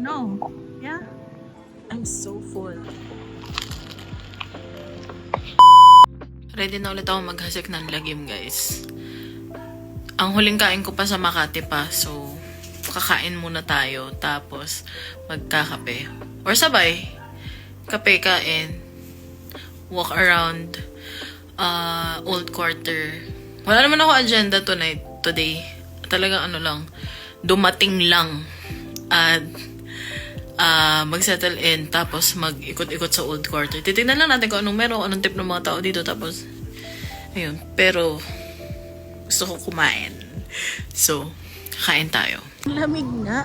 know. Yeah? I'm so full. Ready na ulit ako maghasik ng lagim, guys. Ang huling kain ko pa sa Makati pa, so kakain muna tayo, tapos magkakape. Or sabay, kape, kain, walk around Old Quarter. Wala naman ako agenda today. Talagang ano lang, dumating lang at mag-settle in, tapos mag-ikot-ikot sa Old Quarter. Titignan lang natin kung anong meron, anong tip ng mga tao dito, tapos ayun. Pero gusto ko kumain. So, kain tayo. Lamig nga.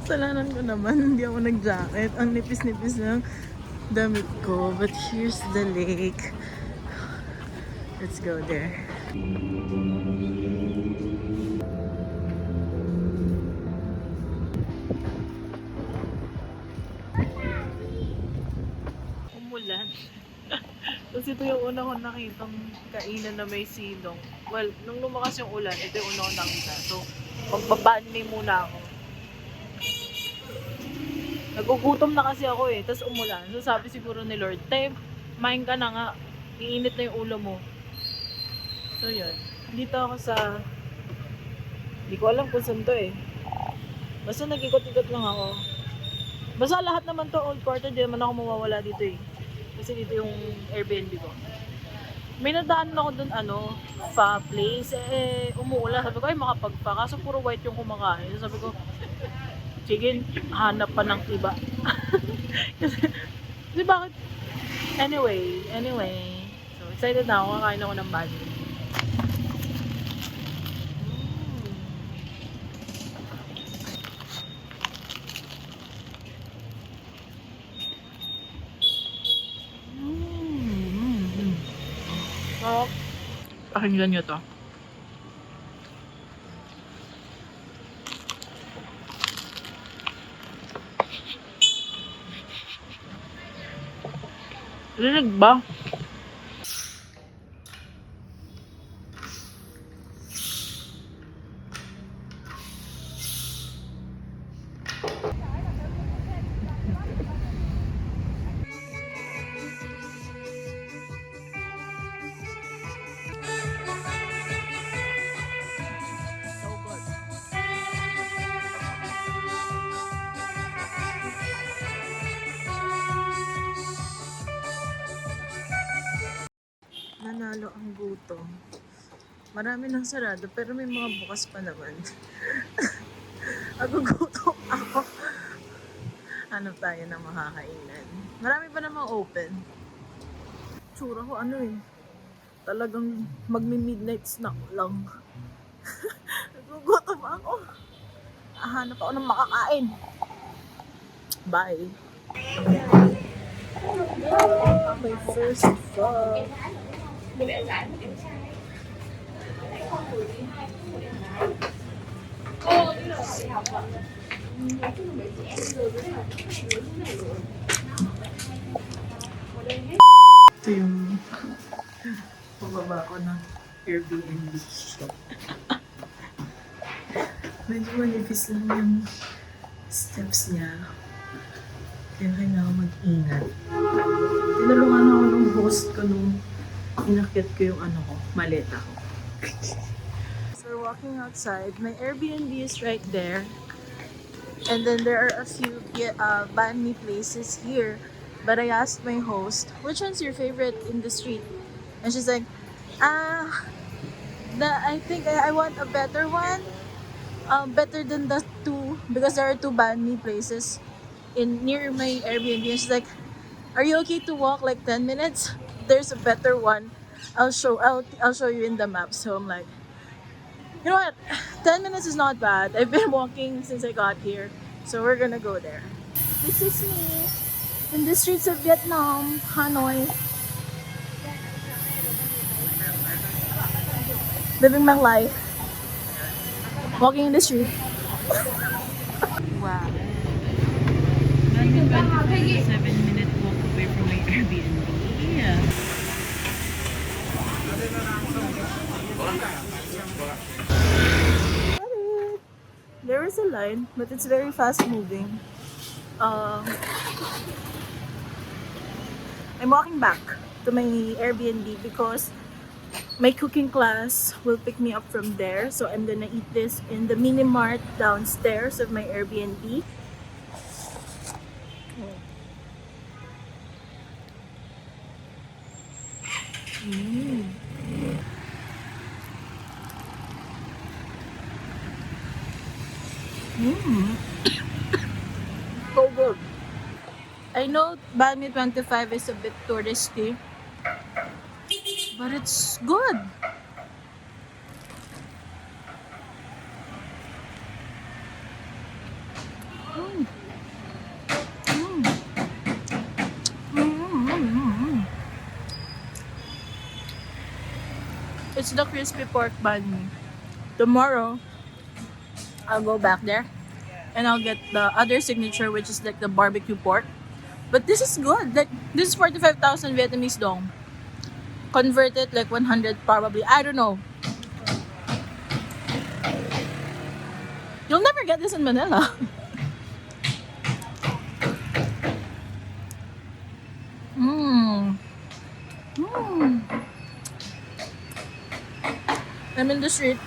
Salanan ko naman, hindi ako nag-jacket. Ang nipis-nipis ng damit ko. But here's the lake. Let's go there. Umulan. Kasi ito yung una ko nakitang kainan na may silong. Well, nung lumakas yung ulan, ito yung una ko nakita. So, magbabanli muna ako. Nagugutom na kasi ako eh, tapos umulan. So, sabi siguro ni Lord, "Tay, kumain ka na nga. Iinit na yung ulo mo." So, yun. Dito ako sa... Hindi ko alam kung saan to eh. Basta nag-ikot-ikot lang ako. Basta lahat naman to Old Quarter, di naman ako mawawala dito eh. Kasi dito yung Airbnb ko. May nadaan ako dun, fa place. Umuulan. Sabi ko, ay makapagpa. Kaso puro white yung kumakain. So, sabi ko, sige, hanap pa ng iba. Kasi bakit? Anyway. So, excited na ako. Kakain ako ng bali. Pakinggan nyo to. Rinig ba? Nanalo ang gutom. Marami nang sarado pero may mga bukas pa naman. Nagugutom ako. Hanap tayo ng makakainan. Marami pa namang open. Tsura ko talagang magmi-midnight snack lang. Nagugutom ako. Hanap ako ng makakain. Bye. My first vlog. Ito yung pababa ko ng Airbnb. Medyo manipis lang yung steps niya. Kaya kailangan mag-ingat. Tinulungan ako ng host ko nung inakyat ko yung maleta ko. So we're walking outside. My Airbnb is right there. And then there are a few banh mi places here. But I asked my host, which one's your favorite in the street? And she's like, I think I want a better one. Better than the two. Because there are two banh mi places near my Airbnb. And she's like, are you okay to walk like 10 minutes? There's a better one. I'll show you in the map. So I'm like, you know what? 10 minutes is not bad. I've been walking since I got here. So we're gonna go there. This is me in the streets of Vietnam, Hanoi. Living my life. Walking in the street. Wow. 7-minute walk away from my Airbnb. Yeah. There There's a line, but it's very fast moving. I'm walking back to my Airbnb because my cooking class will pick me up from there. So I'm gonna eat this in the mini mart downstairs of my Airbnb. Mm. Mm. So good. I know Banh Mi 25 is a bit touristy, but it's good. Mm. Mm. Mm. It's the crispy pork banh mi. Tomorrow, I'll go back there and I'll get the other signature, which is like the barbecue pork. But this is good. Like this is 45,000 Vietnamese dong. Converted like 100 probably. I don't know. You'll never get this in Manila. Mmm. Mmm. I'm in the street.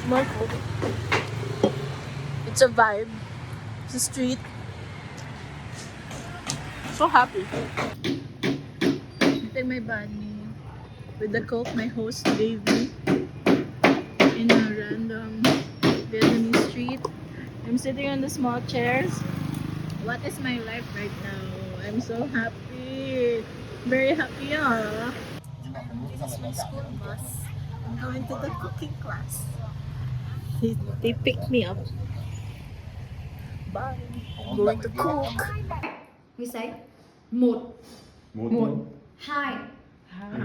More cold. It's a vibe. It's a street. So happy. Eating my banh mi with the coke my host gave me in a random Vietnamese street. I'm sitting on the small chairs. What is my life right now? I'm so happy. Very happy, This is my school bus. I'm going to the cooking class. They picked me up. Bye. I'm going to cook. We say một Một hai hai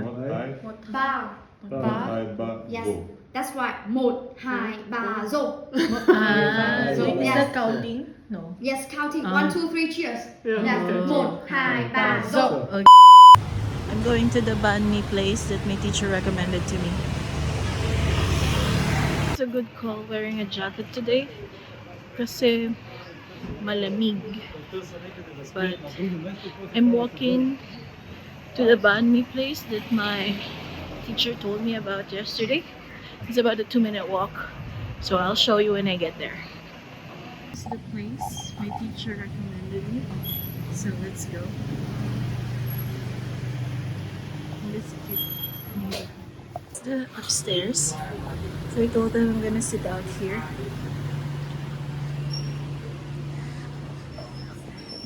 ba ba hai ba yes go. that's right một hai ba zo So is yes. that counting? No. yes counting 1 2 3 cheers Yeah. yes một hai ba zo I'm going to the banh mi place that my teacher recommended to me. It's a good call wearing a jacket today kasi malamig. But I'm walking to the banh mi place that my teacher told me about yesterday. It's about a 2-minute walk. So I'll show you when I get there. This is the place my teacher recommended me. So let's go. This cute neighborhood. It's the upstairs. So I told them I'm gonna sit out here.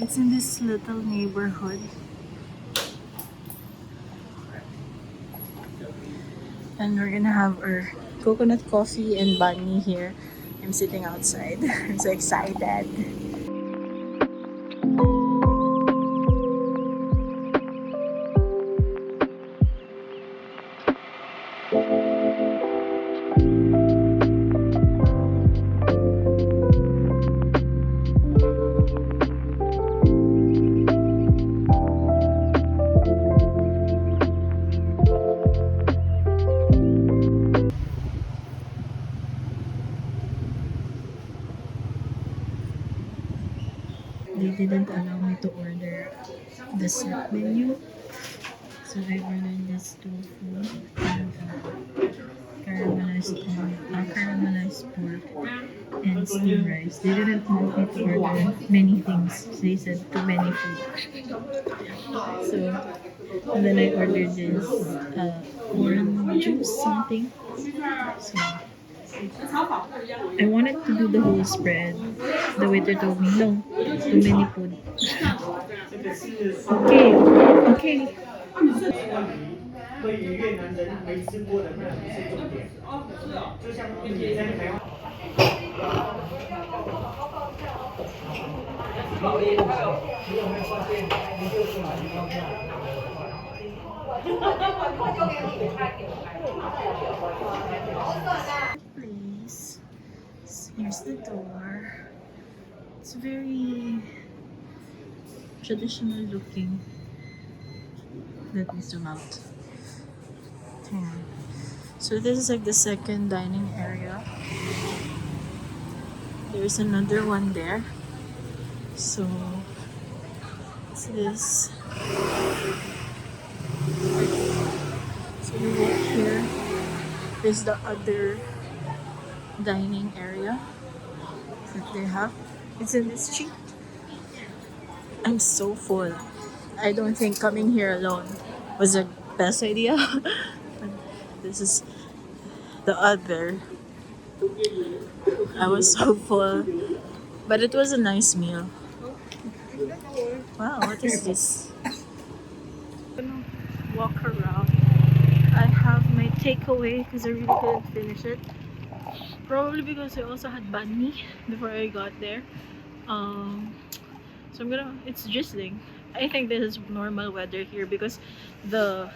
It's in this little neighborhood. And we're gonna have our coconut coffee and banh mi here. I'm sitting outside. I'm so excited. They didn't allow me to order the set menu. So I ordered this tofu and caramelized pork and steamed rice. They didn't want me to order many things. They said too many food. So, and then I ordered this orange juice something. So, I wanted to do the whole spread. The waiter told me, no, too many food. Okay, okay. Please. Here's the door. It's very traditional looking. Let me zoom out. Hang on. So this is like the second dining area. there's another one there. So, what's this? So we walk here. There's the other dining area that they have. It's in this street. I'm so full. I don't think coming here alone was the best idea. This is the other. I was so full. But it was a nice meal. Wow, what is this? I'm gonna walk around. I have my takeaway because I really couldn't finish it. Probably because I also had banh mi before I got there. So it's drizzling. I think this is normal weather here because the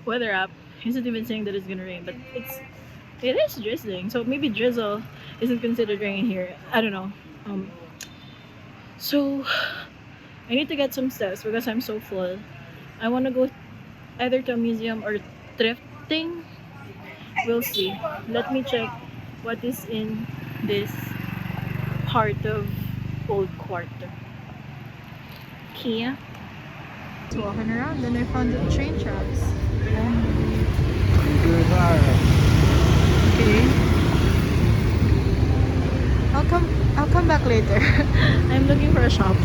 weather app isn't even saying that it's gonna rain, but it is drizzling. So maybe drizzle isn't considered rain here. I don't know. So I need to get some steps because I'm so full. I want to go either to a museum or thrifting. We'll see. Let me check what is in this part of Old Quarter. Kia. Just walking around, then I found the train tracks. Okay. I'll come back later. I'm looking for a shop.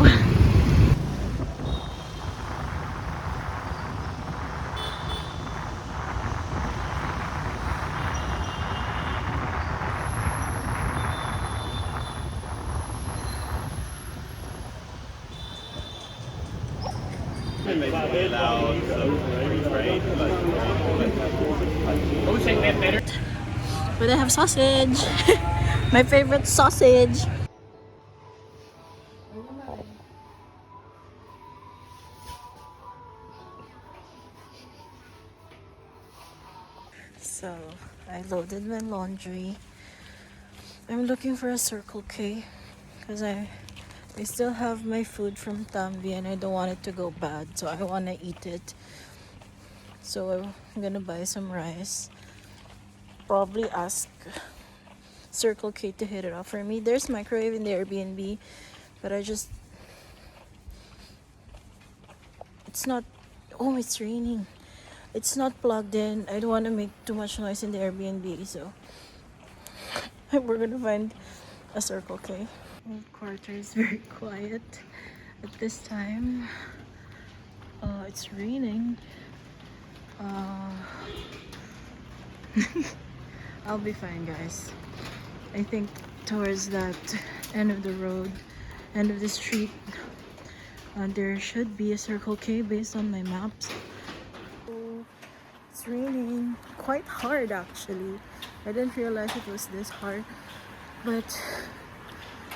But I have sausage. My favorite sausage. So I loaded my laundry. I'm looking for a Circle K because I still have my food from Tambi and I don't want it to go bad, so I want to eat it. So I'm gonna buy some rice. Probably ask Circle K to hit it off for me. There's microwave in the Airbnb, but it's not. Oh, it's raining. It's not plugged in. I don't want to make too much noise in the Airbnb, so we're gonna find a Circle K. Old Quarter is very quiet at this time. It's raining. I'll be fine, guys. I think towards that end of the road, end of the street, there should be a Circle K based on my maps. Oh, it's raining quite hard actually. I didn't realize it was this hard, but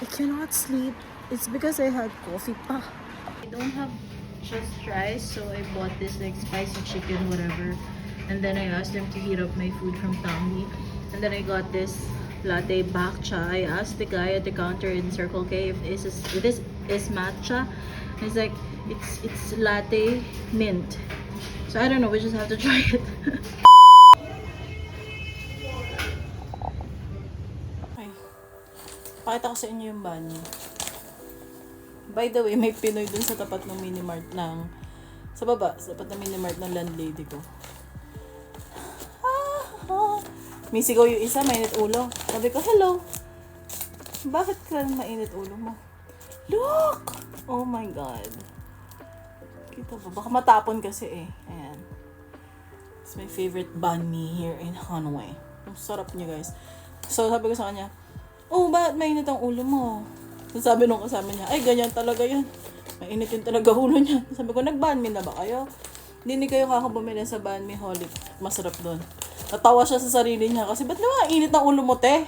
I cannot sleep. It's because I had coffee pa. I don't have just rice, so I bought this like spicy chicken, whatever. And then I asked them to heat up my food from Tambi. And then I got this latte bakcha. I asked the guy at the counter in Circle K if this is matcha. He's like, it's latte mint. So I don't know, we just have to try it. Okay. Pakita ko sa inyo yung banyo. By the way, may Pinoy dun sa tapat ng minimart sa baba, sa tapat ng minimart ng landlady ko. May sigaw yung isa, mainit ulo. Sabi ko, hello. Bakit ka mainit ulo mo? Look! Oh my God. Kita ba? Baka matapon kasi eh. Ayan. It's my favorite banh mi here in Hanoi. Ang sarap niya, guys. So, sabi ko sa kanya, oh, bakit mainit ang ulo mo? Sabi nung kasama niya, ay, ganyan talaga yan. Mainit yun talaga ulo niya. Sabi ko, nag-banh mi na ba kayo? Hindi kayo kakabumili sa banh mi holic. Masarap doon. Natawa siya sa sarili niya kasi, ba't naman init ng ulo mo, te?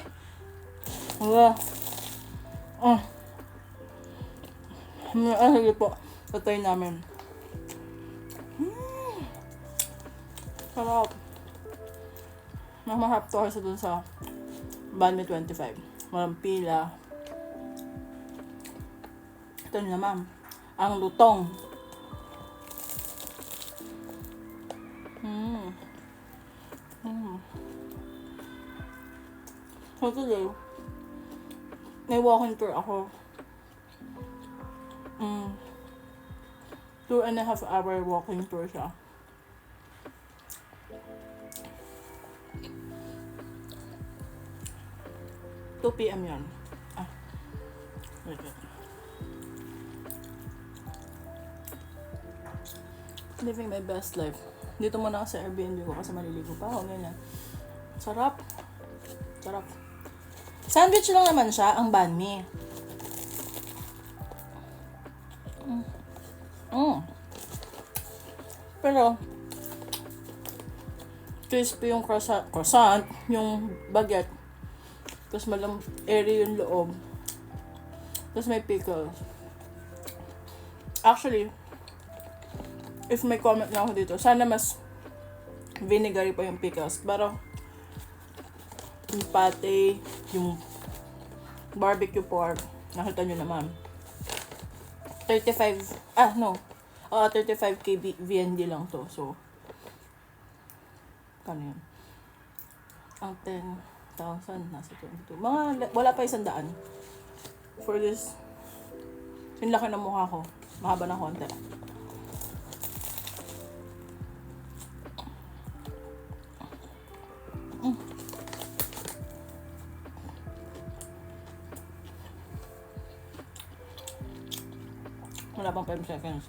Wala. Sige po. Tatay namin. Sarap. Mahap to kasi dun sa banh mi 25. Walang pila. Ito naman. Ang lutong. So today, may walking tour ako. 2.5 hour walking tour siya. Two PM yun. Wait. Living my best life. Dito muna ako sa Airbnb ko kasi maliligo pa ako. Ganyan. Sarap. Sarap. Sandwich lang naman siya, ang banh mi. Pero, crispy yung croissant, yung baguette. Tapos airy yung loob. Tapos may pickles. Actually, if may comment na ako dito, sana mas vinegary pa yung pickles. Pero, yung pate, yung barbecue pork, nakita nyo naman. 35k VND lang to. So, kano yun? Ang 10,000 nasa 22. Wala pa 100 for this. Yung laki ng mukha ko. Mahaba ng konti. Wala pang 5 seconds.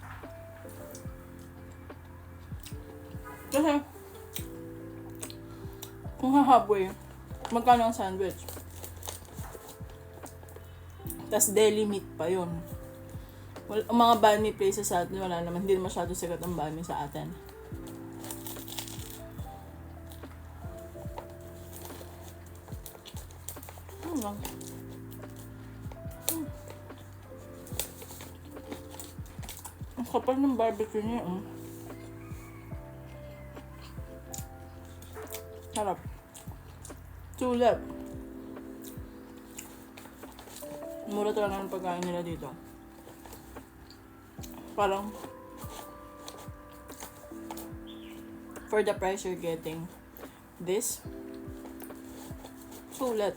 Kasi, kung hahabwe, magkano ang sandwich? Tas deli meat pa yun. Ang mga banh mi places sa atin, wala naman. Hindi masyado sikat ang banh mi sa atin. Ang kapal ng barbecue niya, Harap. Sulit. Mura talaga ng pagkain nila dito. Parang for the price you're getting this, sulit.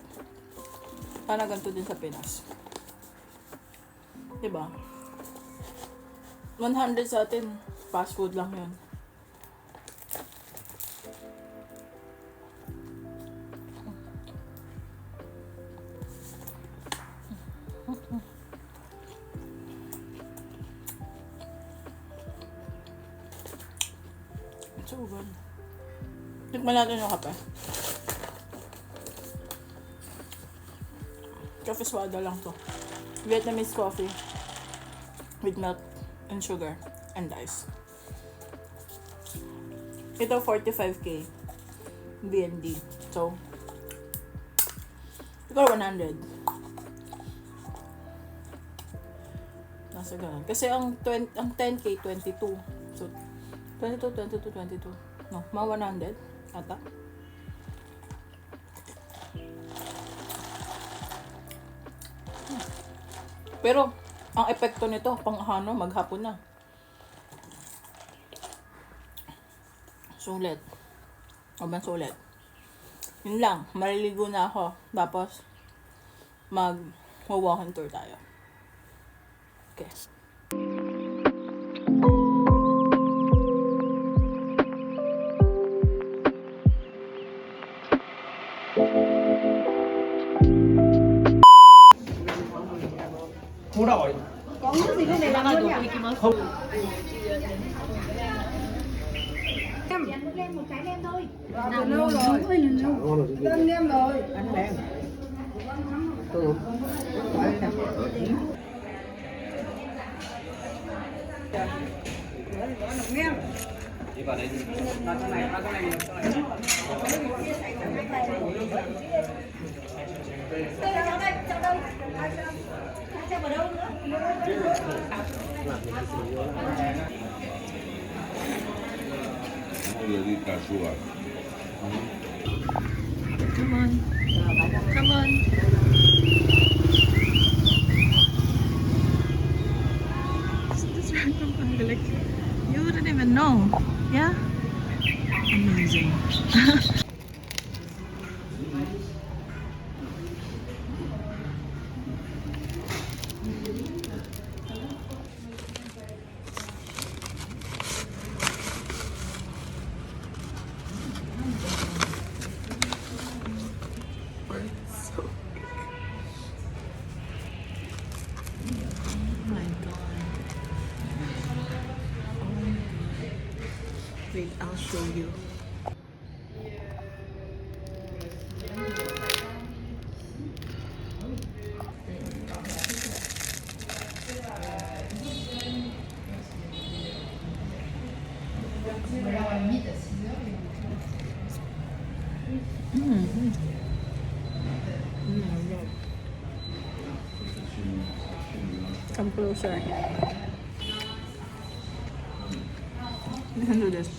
Sana ganito din sa Pinas. Diba? 100 sa atin, fast food lang yun. So good. Tikman natin yung kape. Coffee swada lang to. Vietnamese coffee with milk and sugar and ice. Ito 45k BND. So, ito 100. Nasa ganun. Kasi ang 10k 22. So, 22. No, mga 100 ata. Pero, ang epekto nito, maghapon na. Sulit. Sulit. Yun lang, maliligo na ako. Tapos, mag-walking tour tayo. Okay. Có nước gì không để làm luôn nhỉ? Không. Lên một trái lên thôi. Nào lâu rồi. Lên nem rồi. Ăn đen. Come on. Come on. This random angle, like, you wouldn't even know. Yeah? Amazing. show you. Come closer. Listen to this.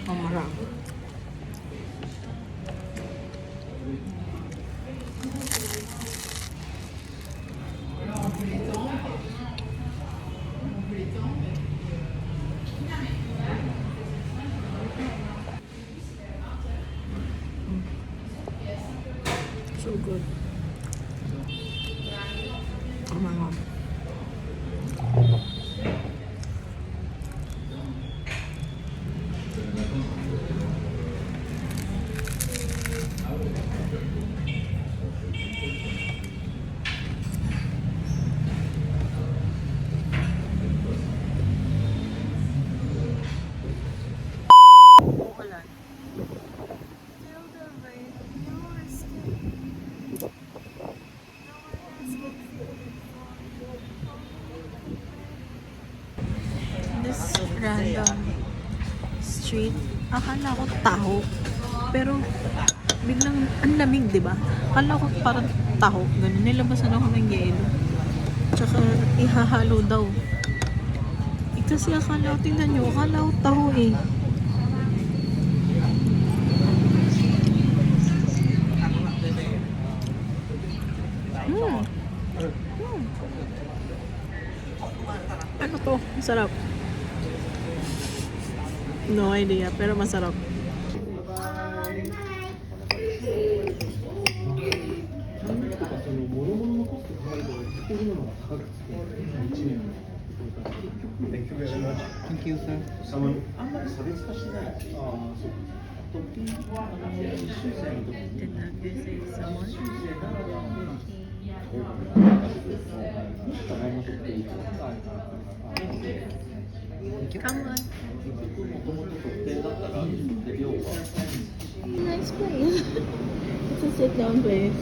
Oh, marang. So good. Oh my god. Ulan. This random street, akala ko taho. Pero biglang ang lamig, di ba? Akala ko parang taho. Ganun, nilabasan ako ng yelo. Tsaka ihahalo daw. Kasi akala ko, tingnan nyo, akala ko taho eh. Ano to? Masarap. No idea, pero masarap. Thank you very much. Thank you, sir. Someone. Come on. Nice place. It's a sit-down place.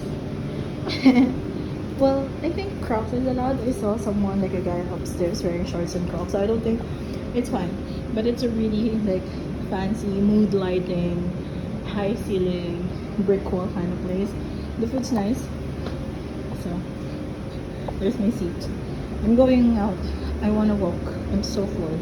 Well, I think Crocs is allowed. I saw someone, like a guy upstairs wearing shorts and Crocs. So I don't think it's fine. But it's a really like fancy mood lighting, high ceiling, brick wall kind of place. The food's nice. So there's my seat. I'm going out. I want to walk. I'm so full.